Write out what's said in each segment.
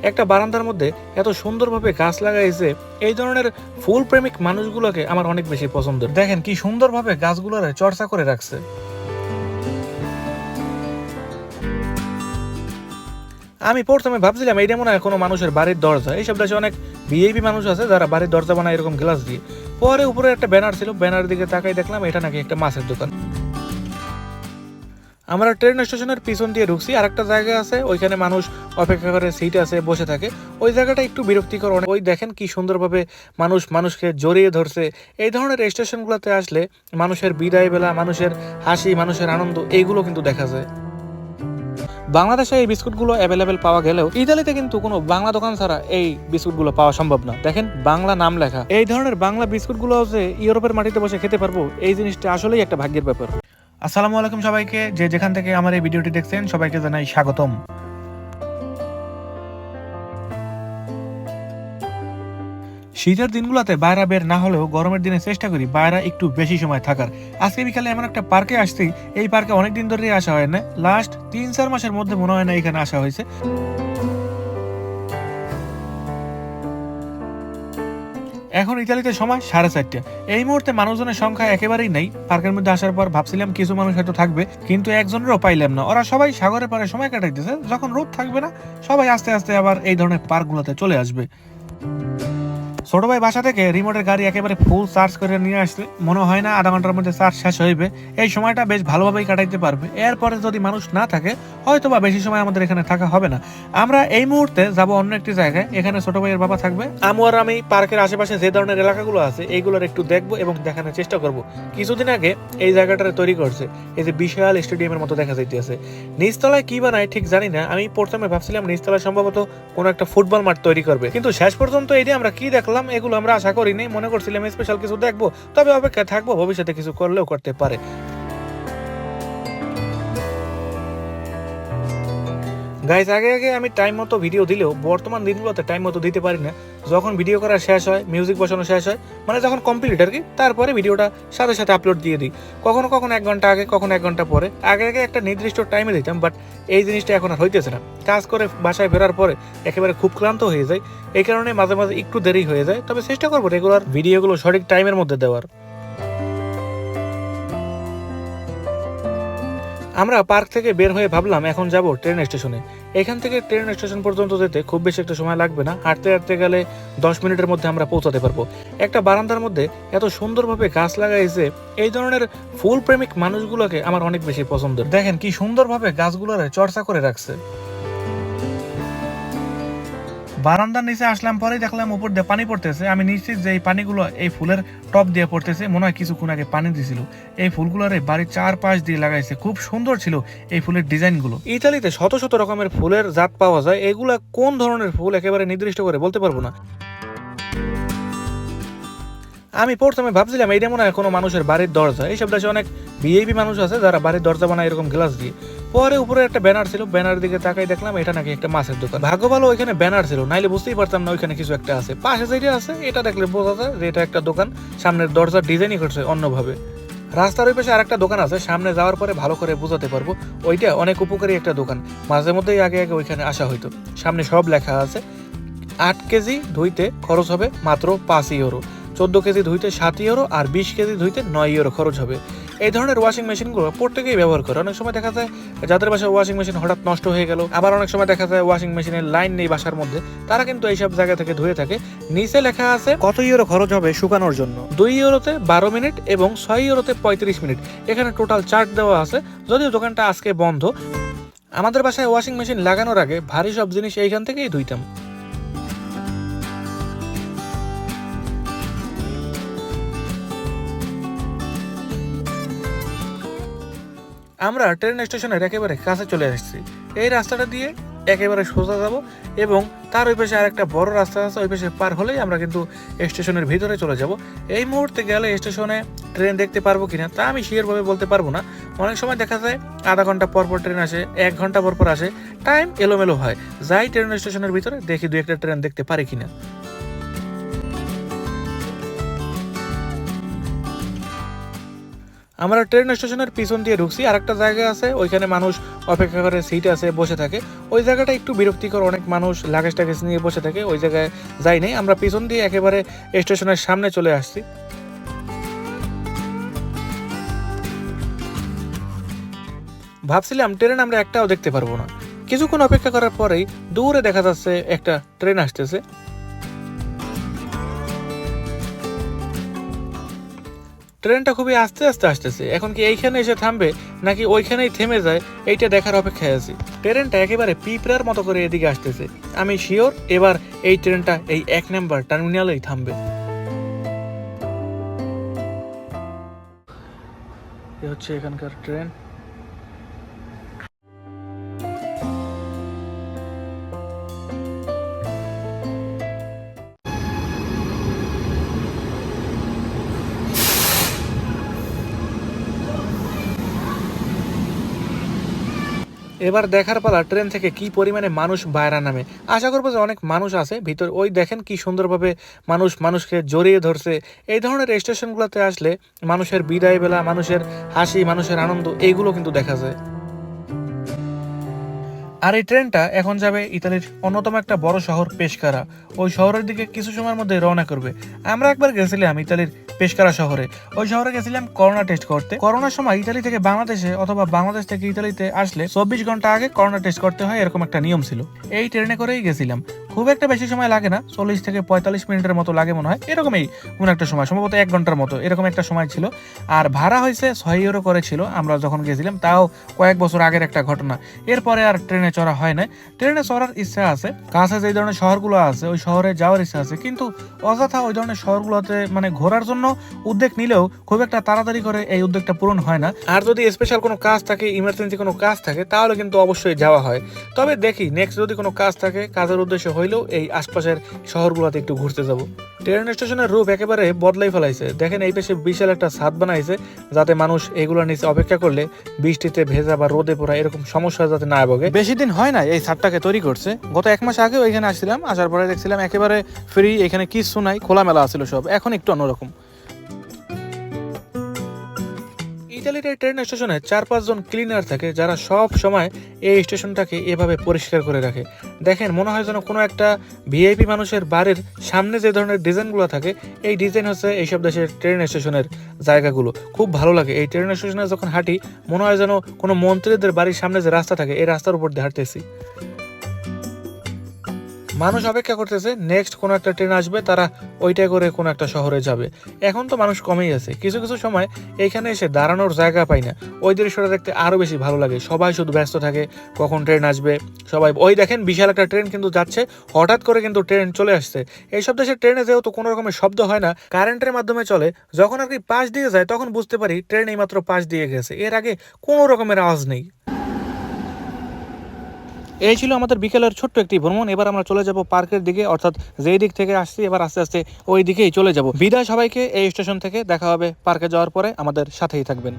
একটা বারান্দার মধ্যে এত সুন্দরভাবে গাছ লাগাইছে। এই ধরনের ফুল প্রেমিক মানুষগুলোকে আমার অনেক বেশি পছন্দ। দেখেন কি সুন্দরভাবে গাছগুলোর চর্চা করে রাখছে। আমি প্রথমে ভাবছিলাম এইটা মনে হয় কোনো মানুষের বাড়ির দরজা। এইসব দেশে অনেক ভিআইপি মানুষ আছে যারা বাড়ির দরজা বানায় এরকম গ্লাস দিয়ে। পরে উপরে একটা ব্যানার ছিল, ব্যানারের দিকে তাকাই দেখলাম এটা নাকি একটা মাছের দোকান। আমরা ট্রেন স্টেশনের পিছন দিয়ে ঢুকছি, আর একটা জায়গা আছে ওইখানে মানুষ অপেক্ষা করে, সিট আছে, বসে থাকে। ওই জায়গাটা একটু বিরক্তিকর। ওই দেখেন কি সুন্দরভাবে মানুষকে জড়িয়ে ধরছে। এই ধরনের স্টেশনগুলোতে আসলে মানুষের বিদায় বেলা, মানুষের হাসি, মানুষের আনন্দ এইগুলো কিন্তু দেখা যায়। বাংলাদেশে এই বিস্কুটগুলো অ্যাভেলেবেল পাওয়া গেলেও ইতালিতে কিন্তু কোনো বাংলা দোকান ছাড়া এই বিস্কুটগুলো পাওয়া সম্ভব না। দেখেন বাংলা নাম লেখা। এই ধরনের বাংলা বিস্কুটগুলো যে ইউরোপের মাটিতে বসে খেতে পারবো, এই জিনিসটা আসলেই একটা ভাগ্যের ব্যাপার। আসসালামু আলাইকুম সবাইকে, যে যেখান থেকে আমার এই ভিডিওটি দেখছেন সবাইকে জানাই স্বাগতম। শীতের দিনগুলোতে বাইরে বের না হলেও গরমের দিনে চেষ্টা করি বাইরে একটু বেশি সময় থাকার। আজকে বিকালে এমন একটা পার্কে আসছি, এই পার্কে অনেকদিন ধরে আসা হয় না, লাস্ট 3-4 মাসের মধ্যে মনে হয় না এখানে আসা হয়েছে। এখন ইতালিতে সময় 4:30। এই মুহূর্তে মানুষজনের সংখ্যা একেবারেই নেই। পার্কের মধ্যে আসার পর ভাবছিলাম কিছু মানুষ হয়তো থাকবে, কিন্তু একজনেরও পাইলাম না। ওরা সবাই সাগরের পাড়ে সময় কাটাইতেছে। যখন রোদ থাকবে না, সবাই আস্তে আস্তে আবার এই ধরনের পার্কগুলোতে চলে আসবে। ছোট ভাই বাসা থেকে রিমোটের গাড়ি একেবারে ফুল চার্জ করে নিয়ে আসলে মনে হয় না আধা ঘন্টার মধ্যে চার্জ শেষ হইবে। এই সময়টা বেশ ভালোভাবেই কাটাইতে পারবে। এরপরে যদি মানুষ না থাকে, হয়তো বা বেশি সময় আমাদের এখানে থাকা হবে না। আমরা এই মুহূর্তে যাব অন্য একটি জায়গায়। এখানে ছোট ভাইয়ের বাবা থাকবে। আমি পার্কের আশেপাশে যে ধরনের এলাকাগুলো আছে এইগুলোর একটু দেখবো এবং দেখানোর চেষ্টা করব। কিছুদিন আগে এই জায়গাটা তৈরি করছে, এই যে বিশাল স্টেডিয়ামের মতো দেখা যাইতেছে। নিচতলায় কি বানায় ঠিক জানি না। আমি প্রথমে ভাবছিলাম নিচতলায় সম্ভবত কোনো একটা ফুটবল মাঠ তৈরি করবে, কিন্তু শেষ পর্যন্ত এই যে আমরা কি দেখলাম এগুলো আমরা আশা করিনি। মনে করছিলাম স্পেশাল কিছু দেখবো, তবে অপেক্ষায় থাকবো, ভবিষ্যতে কিছু করলেও করতে পারে। গাইজ আগে আমি টাইম মতো ভিডিও দিলেও বর্তমান দিনগুলোতে টাইম মতো দিতে পারি না। যখন ভিডিও করা শেষ হয়, মিউজিক বসানো শেষ হয়, মানে যখন কমপ্লিট আর কি, তারপরে ভিডিওটা সাথে সাথে আপলোড দিয়ে দিই। কখনো 1 ঘন্টা আগে, কখনো 1 ঘন্টা পরে। আগে একটা নির্দিষ্ট টাইমে দিতাম, বাট এই জিনিসটা এখন আর হইতেছে না। কাজ করে বাসায় ফেরার পরে একেবারে খুব ক্লান্ত হয়ে যায়। এই কারণে মাঝে মাঝে একটু দেরি হয়ে যায়, তবে চেষ্টা করবো রেগুলার ভিডিওগুলো সঠিক টাইমের মধ্যে দেওয়ার। আমরা পার্ক থেকে বের হয়ে ভাবলাম এখন যাব ট্রেন স্টেশনে। এখান থেকে ট্রেন স্টেশন পর্যন্ত যেতে খুব বেশি একটা সময় লাগবে না। হাঁটতে হাঁটতে গেলে 10 মিনিটের মধ্যে আমরা পৌঁছাতে পারবো। একটা বারান্দার মধ্যে এত সুন্দরভাবে গাছ লাগাইছে। এই ধরনের ফুল প্রেমিক মানুষগুলোকে আমার অনেক বেশি পছন্দ। দেখেন কি সুন্দরভাবে গাছগুলোর চর্চা করে রাখছে। বারান্দার নিচে আসলাম, পরেই দেখলাম উপর দিয়ে পানি পড়তেছে। আমি নিশ্চিত যে এই পানিগুলো এই ফুলের টপ দিয়ে পড়তেছে। মনে হয় কিছুক্ষণ আগে পানি দিছিল। এই ফুলগুলোর বাড়ির চারপাশ দিয়ে লাগাইছে। খুব সুন্দর ছিল এই ফুলের ডিজাইনগুলো। ইতালিতে শত শত রকমের ফুলের জাত পাওয়া যায়। এগুলা কোন ধরনের ফুল একেবারে নির্দিষ্ট করে বলতে পারবো না। আমি প্রথমে ভাবছিলাম এইটা মনে হয় কোনো মানুষের বাড়ির দরজা। এইসব দেশে অনেক ভিআইপি মানুষ আছে যারা বাড়ির দরজা বানায় এরকম গ্লাস দিয়ে। পরে উপরে একটা ব্যানার ছিল, ব্যানারের দিকে তাকাই দেখলাম এটা নাকি একটা মাছের দোকান। ভাগ্য ভালো ওইখানে ব্যানার ছিল, নাইলে বুঝতেই পারতাম না ওইখানে কিছু একটা আছে। পাশে যেটা আছে এটা দেখলে বোঝা যায় যে এটা একটা দোকান। সামনের দরজার ডিজাইনই করছে অন্যভাবে। রাস্তার ওই পাশে আরেকটা দোকান আছে, সামনে যাওয়ার পরে ভালো করে বোঝাতে পারবো। ওইটা অনেক উপকারী একটা দোকান। মাঝে মধ্যেই আগে ওইখানে আসা হইতো। সামনে সব লেখা আছে। 8 কেজি ধুইতে খরচ হবে মাত্র 5 ইউরো, 14 কেজি ধুইতে 7 ইউরো, আর 20 কেজি ধুইতে 9 ইউরো খরচ হবে। এই ধরনের ওয়াশিং মেশিনগুলো প্রত্যেকেই ব্যবহার করে। অনেক সময় দেখা যায় যাদের বাসায় ওয়াশিং মেশিন হঠাৎ নষ্ট হয়ে গেল, আবার অনেক সময় দেখা যায় ওয়াশিং মেশিনের লাইন নেই বাসার মধ্যে, তারা কিন্তু এইসব জায়গা থেকে ধুয়ে থাকে। নিচে লেখা আছে কত ইউরো খরচ হবে শুকানোর জন্য। 2 ইউরোতে 12 মিনিট এবং 6 ইউরোতে 35 মিনিট। এখানে টোটাল চার্ট দেওয়া আছে। যদিও দোকানটা আজকে বন্ধ। আমাদের বাসায় ওয়াশিং মেশিন লাগানোর আগে ভারী সব জিনিস এইখান থেকেই ধুইতাম। আমরা ট্রেন স্টেশনের একেবারে কাছে চলে আসছি। এই রাস্তাটা দিয়ে একেবারে সোজা যাব এবং তার ওই পাশে আরেকটা বড় রাস্তা আছে। ওই পাশে পার হলেই আমরা কিন্তু স্টেশনের ভিতরে চলে যাব। এই মুহূর্তে গেলে স্টেশনে ট্রেন দেখতে পারবো কিনা তা আমি শিওরভাবে বলতে পারবো না। অনেক সময় দেখা যায় আধা ঘন্টা পর পর ট্রেন আসে, 1 ঘন্টা পর পর আসে, টাইম এলোমেলো হয়। যাই ট্রেন স্টেশনের ভিতরে দেখি 2-1টা ট্রেন দেখতে পারি কিনা। আমরা ট্রেন স্টেশনের পিছন দিয়ে ঢুকছি, আর একটা জায়গা আছে ওইখানে মানুষ অপেক্ষা করে, সিট আছে, বসে থাকে। ওই জায়গাটা একটু বিরক্তিকর, অনেক মানুষ লাগেজ টাগেজ নিয়ে বসে থাকে, ওই জায়গায় যাই নাই। আমরা পিছন দিয়ে একেবারে স্টেশনের সামনে চলে আসছি। ভাবছিলাম ট্রেন আমরা একটাও দেখতে পারবো না। কিছুক্ষণ অপেক্ষা করার পরেই দূরে দেখা যাচ্ছে একটা ট্রেন আসতেছে। ট্রেনটা খুবই আস্তে আস্তে আসতেছে। এখন কি এইখানে এসে থামবে নাকি ওইখানেই থেমে যায়, এইটা দেখার অপেক্ষায় আছি। ট্রেনটা একেবারে পিঁপড়ার মতো করে এদিকে আসতেছে। আমি শিওর এবার এই ট্রেনটা এই 1 নাম্বার টার্মিনালেই থামবে। এ হচ্ছে এখানকার ট্রেন। এবার দেখার পালা ট্রেন থেকে কি পরিমাণে মানুষ বাইরে নামে। আশা করবো যে অনেক মানুষ আছে ভিতর। ওই দেখেন কি সুন্দরভাবে মানুষকে জড়িয়ে ধরছে। এই ধরনের স্টেশনগুলোতে আসলে মানুষের বিদায় বেলা, মানুষের হাসি, মানুষের আনন্দ, এইগুলো কিন্তু দেখা যায়। আর এই ট্রেনটা এখন যাবে ইতালির অন্যতম একটা বড় শহর পেশকারা। ওই শহরের দিকে কিছু সময়ের মধ্যে রওনা করবে। আমরা একবার গেছিলাম ইতালির পেশকারা শহরে। ওই শহরে গেছিলাম করোনা টেস্ট করতে। করোনার সময় ইতালি থেকে বাংলাদেশে অথবা বাংলাদেশ থেকে ইতালিতে আসলে 24 ঘন্টা আগে করোনা টেস্ট করতে হয়, এরকম একটা নিয়ম ছিল। এই ট্রেনে করেই গেছিলাম। খুব একটা বেশি সময় লাগে না, 40 থেকে 45 মিনিটের মতো লাগে মনে হয়, এরকমই কোন একটা সময়, সম্ভবত 1 ঘন্টার মতো এরকম একটা সময় ছিল। আর ভাড়া হয়েছে 6 ইউরো করে ছিল আমরা যখন গেছিলাম, তাও কয়েক বছর আগের একটা ঘটনা। এরপরে আর ট্রেনে চড়া হয় না। ট্রেনে চড়ার ইচ্ছা আছে, কাছে যে ধরনের শহরগুলো আছে ওই শহরে যাওয়ার ইচ্ছা আছে, কিন্তু অযথা ওই ধরনের শহরগুলোতে মানে ঘোরার জন্য উদ্যোগ নিলেও খুব একটা তাড়াতাড়ি করে এই উদ্যোগটা পূরণ হয় না। আর যদি স্পেশাল কোনো কাজ থাকে, ইমার্জেন্সি কোনো কাজ থাকে, তাহলে কিন্তু অবশ্যই যাওয়া হয়। তবে দেখি নেক্সট যদি কোনো কাজ থাকে, কাজের উদ্দেশ্য হইলেও এই আশপাশের শহরগুলোতে একটু ঘুরতে যাব। ট্রেন স্টেশনের রূপ একেবারে বদলাই ফেলাইছে। দেখেন এই পাশে বিশাল একটা ছাদ বানাইছে, যাতে মানুষ এগুলোর নিচে অপেক্ষা করলে বৃষ্টিতে ভেজা বা রোদে পড়া এরকম সমস্যা যাতে না ভোগে। বেশি দিন হয় না এই ছাদটাকে তৈরি করছে, গত 1 মাস আগে ওইখানে আসছিলাম, আসার পরে দেখছিলাম একেবারে ফ্রি, এখানে কিছু নাই, খোলামেলা আছিল সব। এখন একটু অন্যরকম। ইতালির এই ট্রেন স্টেশনে 4-5 জন ক্লিনার থাকে, যারা সব সময় এই স্টেশনটাকে এভাবে পরিষ্কার করে রাখে। দেখেন মনে হয় যেন কোনো একটা ভিআইপি মানুষের বাড়ির সামনে যে ধরনের ডিজাইনগুলো থাকে, এই ডিজাইন হচ্ছে এইসব দেশের ট্রেন স্টেশনের জায়গাগুলো। খুব ভালো লাগে এই ট্রেন স্টেশনে যখন হাঁটি, মনে হয় যেন কোনো মন্ত্রীদের বাড়ির সামনে যে রাস্তা থাকে, এই রাস্তার উপর দিয়ে হাঁটতেছি। মানুষ অপেক্ষা করতেছে নেক্সট কোনো একটা ট্রেন আসবে, তারা ওইটাই করে কোনো একটা শহরে যাবে। এখন তো মানুষ কমেই আছে, কিছু কিছু সময় এইখানে এসে দাঁড়ানোর জায়গা পাই না। ওই দৃশ্যটা দেখতে আরো বেশি ভালো লাগে। সবাই শুধু ব্যস্ত থাকে কখন ট্রেন আসবে, সবাই ওই দেখেন বিশাল একটা ট্রেন কিন্তু যাচ্ছে, হঠাৎ করে কিন্তু ট্রেন চলে আসছে। এইসব দেশের ট্রেনে যেহেতু কোনো রকমের শব্দ হয় না, কারেন্টের মাধ্যমে চলে, যখন আর কি পাশ দিয়ে যায় তখন বুঝতে পারি ট্রেন এইমাত্র পাশ দিয়ে গেছে, এর আগে কোনো রকমের আওয়াজ নেই। এই ছিল আমাদের বিকেলের ছোট্ট একটি ভ্রমণ। এবার আমরা চলে যাব পার্কের দিকে, অর্থাৎ যেই দিক থেকে আসছি এবার আস্তে আস্তে ওই দিকেই চলে যাব। বিদায় সবাইকে, এই স্টেশন থেকে দেখা হবে পার্কে যাওয়ার পরে, আমাদের সাথেই থাকবেন।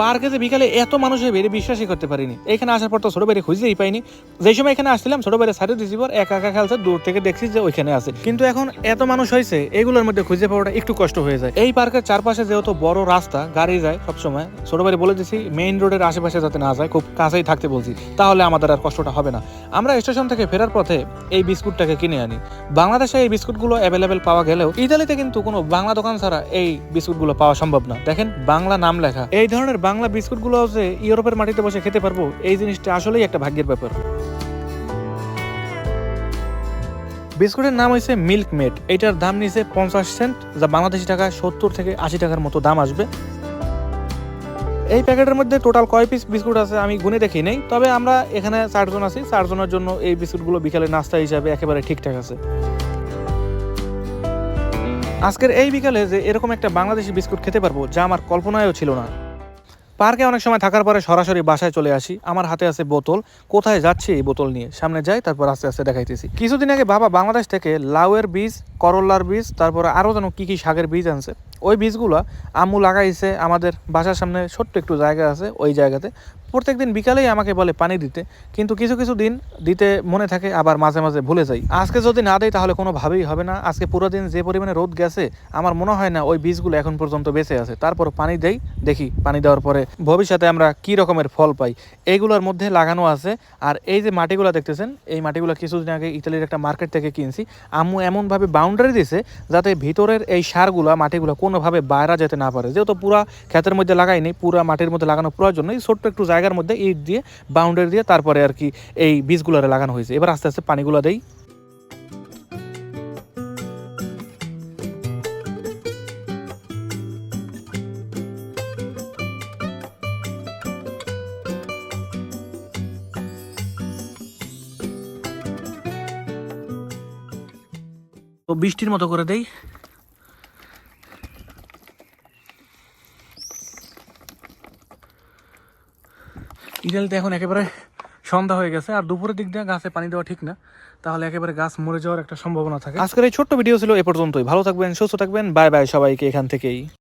পার্কে যে বিকালে এত মানুষ হয়ে বেরিয়ে বিশ্বাসই করতে পারিনি। এখানে আসার পর তো ছোট বাইরে খুঁজেই পাইনি। যেই সময় এখানে আসছিলাম ছোট বাইরে সাইডে দিছি, পর একা একা খেলছে, দূর থেকে দেখছি যে ওইখানে আছে, কিন্তু এখন এত মানুষ হয়েছে এগুলোর মধ্যে খুঁজে পাওয়াটা একটু কষ্ট হয়ে যায়। এই পার্কের চারপাশে যেহেতু বড় রাস্তা, গাড়ি যায় সবসময়, ছোট বাইরে বলে দিছি মেইন রোডের আশেপাশে যাতে না যায়, খুব কাছেই থাকতে বলছি, তাহলে আমাদের আর কষ্টটা হবে না। আমরা স্টেশন থেকে ফেরার পথে এই বিস্কুটটাকে কিনে আনি। বাংলাদেশে এই বিস্কুটগুলো অ্যাভেলেবেল পাওয়া গেলেও ইতালিতে কিন্তু কোনো বাংলা দোকান ছাড়া এই বিস্কুটগুলো পাওয়া সম্ভব না। দেখেন বাংলা নাম লেখা। এই ধরনের বাংলা বিস্কুটগুলো যে ইউরোপের মাটিতে বসে খেতে পারবো, এই জিনিসটা আসলেই একটা ভাগ্যের ব্যাপার। বিস্কুটের নাম হয়েছে মিল্ক মেড। এটার দাম নিয়েছে 50 সেন্ট, যা বাংলাদেশি টাকা 70 থেকে 80 টাকার মতো দাম আসবে। এই প্যাকেটের মধ্যে টোটাল কয় পিস বিস্কুট আছে আমি গুনে দেখি নেই, তবে আমরা এখানে 4 জন আছি, 4 জনের জন্য এই বিস্কুটগুলো বিকালে নাস্তা হিসাবে একেবারে ঠিকঠাক আছে। আজকের এই বিকালে যে এরকম একটা বাংলাদেশি বিস্কুট খেতে পারবো, যা আমার কল্পনায়ও ছিল না। পার্কে অনেক সময় থাকার পরে সরাসরি বাসায় চলে আসি। আমার হাতে আছে বোতল, কোথায় যাচ্ছি এই বোতল নিয়ে, সামনে যাই, তারপর আস্তে আস্তে দেখাইতেছি। কিছুদিন আগে বাবা বাংলাদেশ থেকে লাউয়ের বীজ, করল্লার বীজ, তারপর আরও যেন কি কি শাকের বীজ আনছে, ওই বীজগুলো আম্মু লাগাইছে আমাদের বাসার সামনে ছোট্ট একটু জায়গা আছে, ওই জায়গাতে প্রত্যেকদিন বিকালেই আমাকে বলে পানি দিতে, কিন্তু কিছু কিছু দিন দিতে মনে থাকে, আবার মাঝে মাঝে ভুলে যাই। আজকে যদি না দেয় তাহলে কোনোভাবেই হবে না। আজকে পুরো দিন যে পরিমাণে রোদ গেছে, আমার মনে হয় না ওই বীজগুলো এখন পর্যন্ত বেঁচে আছে। তারপর পানি দেই, দেখি পানি দেওয়ার পরে ভবিষ্যতে আমরা কি রকমের ফল পাই। এইগুলোর মধ্যে লাগানো আছে। আর এই যে মাটিগুলো দেখতেছেন, এই মাটিগুলো কিছুদিন আগে ইতালির একটা মার্কেট থেকে কিনছি। আম্মু এমনভাবে বাউন্ডারি দিছে যাতে ভিতরের এই সারগুলা মাটিগুলো কোনোভাবে বাইরে যেতে না পারে। যেহেতু পুরা ক্ষেতের মধ্যে লাগাইনি, পুরা মাটির মধ্যে লাগানো প্রয়োজন নেই, ছোট্ট একটু জায়গার মধ্যে ইট দিয়ে বাউন্ডারি দিয়ে তারপরে আর কি এই বীজগুলোরে লাগানো হয়েছে। এবার আস্তে আস্তে পানিগুলো দেই। তো বৃষ্টির মতো করে দেই। ইতালিতে এখন একেবারে সন্ধ্যা হয়ে গেছে, আর দুপুরের দিক দিয়ে গাছে পানি দেওয়া ঠিক না, তাহলে একেবারে গাছ মরে যাওয়ার একটা সম্ভাবনা থাকে। আজকের এই ছোট্ট ভিডিও ছিল এ পর্যন্তই। ভালো থাকবেন, সুস্থ থাকবেন, বাই বাই সবাইকে এখান থেকেই।